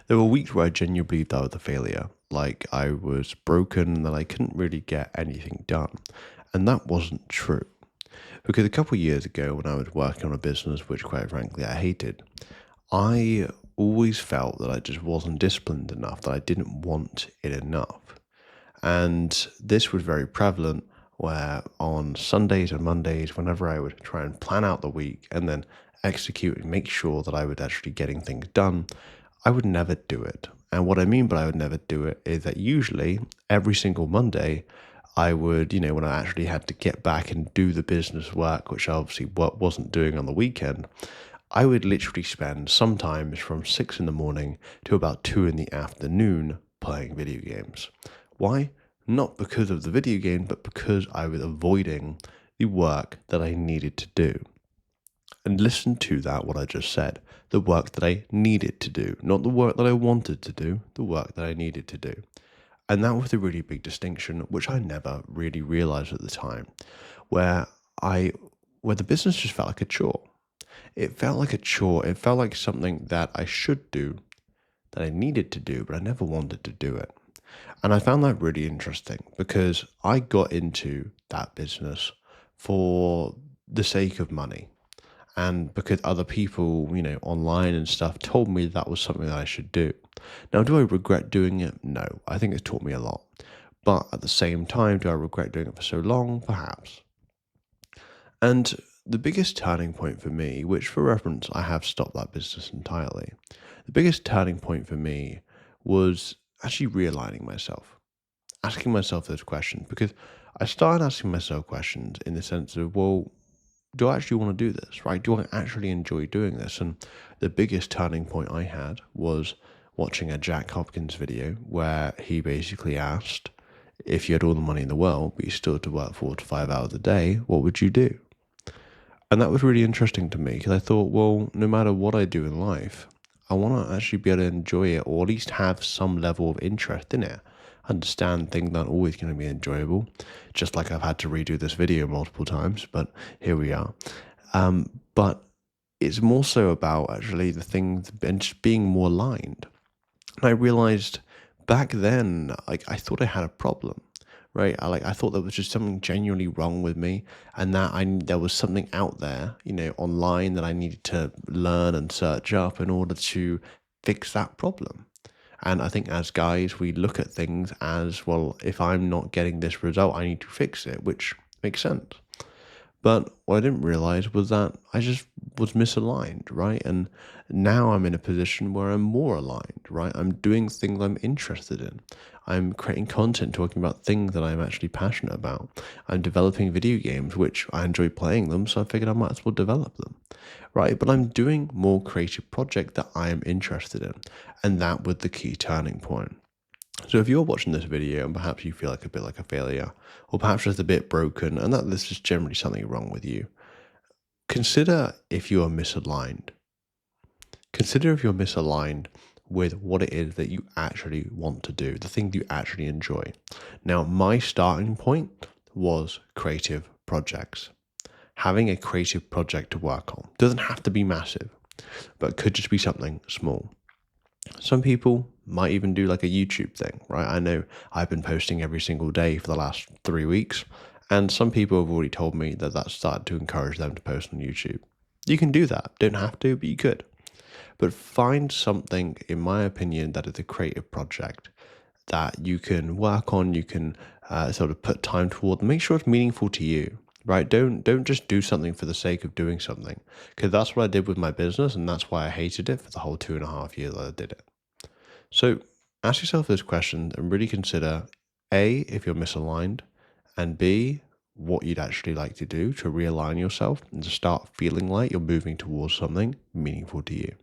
There were weeks where I genuinely believed I was a failure, like I was broken and that I couldn't really get anything done. And that wasn't true. Because a couple of years ago, when I was working on a business which, quite frankly, I hated, I always felt that I just wasn't disciplined enough, that I didn't want it enough. And this was very prevalent where on Sundays and Mondays, whenever I would try and plan out the week and then execute and make sure that I was actually getting things done, I would never do it. And what I mean by I would never do it is that usually every single Monday, I would, when I actually had to get back and do the business work, which I obviously wasn't doing on the weekend, I would literally spend sometimes from 6 in the morning to about 2 in the afternoon playing video games. Why? Not because of the video game, but because I was avoiding the work that I needed to do. And listen to that, what I just said. The work that I needed to do, not the work that I wanted to do, the work that I needed to do. And that was a really big distinction, which I never really realized at the time, where I where the business just felt like a chore. It felt like a chore. It felt like something that I should do, that I needed to do, but I never wanted to do it. And I found that really interesting because I got into that business for the sake of money. And because other people, online and stuff told me that was something that I should do. Now, do I regret doing it? No. I think it's taught me a lot. But at the same time, do I regret doing it for so long? Perhaps. And the biggest turning point for me, which for reference, I have stopped that business entirely. The biggest turning point for me was actually realigning myself, asking myself those questions, because I started asking myself questions in the sense of, well, do I actually want to do this, right? Do I actually enjoy doing this? And the biggest turning point I had was watching a Jack Hopkins video where he basically asked, if you had all the money in the world, but you still had to work 4 to 5 hours a day, what would you do? And that was really interesting to me because I thought, well, no matter what I do in life, I want to actually be able to enjoy it or at least have some level of interest in it. Understand things aren't always going to be enjoyable, just like I've had to redo this video multiple times, but here we are. But it's more so about actually the things and just being more aligned. And I realized back then, like I thought I had a problem, right? I thought there was just something genuinely wrong with me, and that there was something out there, online that I needed to learn and search up in order to fix that problem. And I think as guys, we look at things as, well, if I'm not getting this result, I need to fix it, which makes sense. But what I didn't realize was that I just was misaligned, right? And now I'm in a position where I'm more aligned, right? I'm doing things I'm interested in. I'm creating content talking about things that I'm actually passionate about. I'm developing video games, which I enjoy playing them, so I figured I might as well develop them, right? But I'm doing more creative projects that I am interested in. And that was the key turning point. So if you're watching this video and perhaps you feel like a bit like a failure, or perhaps just a bit broken, and that there's just generally something wrong with you, consider if you are misaligned. Consider if you're misaligned with what it is that you actually want to do, the thing you actually enjoy. Now, my starting point was creative projects. Having a creative project to work on doesn't have to be massive, but it could just be something small. Some people might even do like a YouTube thing, right? I know I've been posting every single day for the last 3 weeks, and some people have already told me that that started to encourage them to post on YouTube. You can do that. Don't have to, but you could. But find something, in my opinion, that is a creative project that you can work on, you can sort of put time toward, make sure it's meaningful to you, right? Don't just do something for the sake of doing something, because that's what I did with my business, and that's why I hated it for the whole 2.5 years that I did it. So ask yourself those questions and really consider A, if you're misaligned, and B, what you'd actually like to do to realign yourself and to start feeling like you're moving towards something meaningful to you.